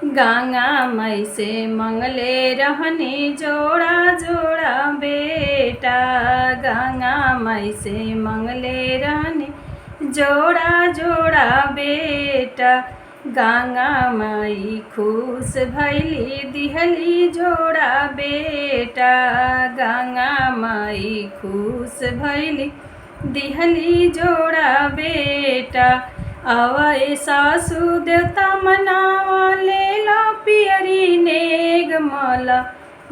गंगा माई से मंगले रहनी जोड़ा जोड़ा बेटा। गंगा माई से मंगले रहनी जोड़ा जोड़ा बेटा। गंगा माई खुश भैली दिहली जोड़ा बेटा। गंगा माई खुश भैली दिहली जोड़ा बेटा। अवै सासु देवता मनावा लेला पियरी नेग माला।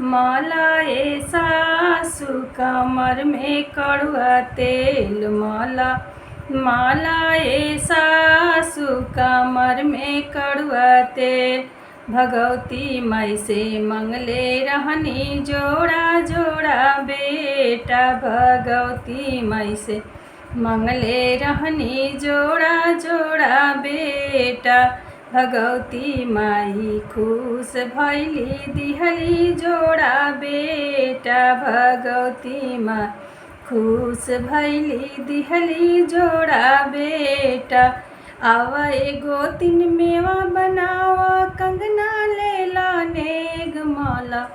माला ए सासु कमर में कड़ुआ तेल माला। माला ए सासु कमर में कड़ुआ तेल। भगवती माई से मंगले रहनी जोड़ा जोड़ा बेटा। भगवती माई से मंगले रहनी जोड़ा जोड़ा बेटा। भगवती माई खुश भैली दिहली जोड़ा बेटा। भगवती माई खुश भैली दिहली जोड़ा बेटा। आवा एगो तीन मेवा बनावा कंगना लेला नेग माला।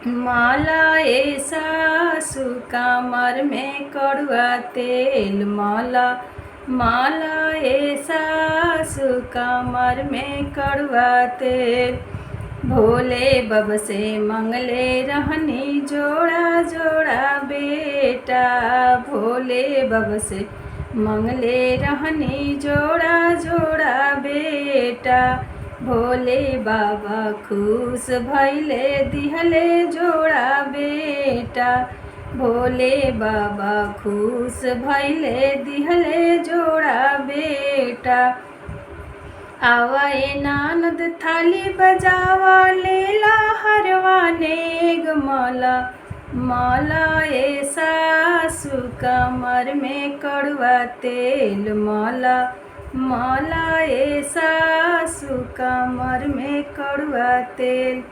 माला ए सासु कमर में कड़ुआ तेल माला। माला ए सासु कमर में कड़ुआ तेल। भोले बब से मंगले रहनी जोड़ा जोड़ा बेटा। भोले बब से मंगले रहनी जोड़ा जोड़ा बेटा। भोले बाबा खुश भैले दिहले जोड़ा बेटा। भोले बाबा खुश भैले दिहले जोड़ा बेटा। आवा ए नानद थाली बजावा लेला हरवा नेग माला। माला ए सासु कमर में कड़ुआ तेल माला। माला ए सासु कमर में कड़ुआ तेल।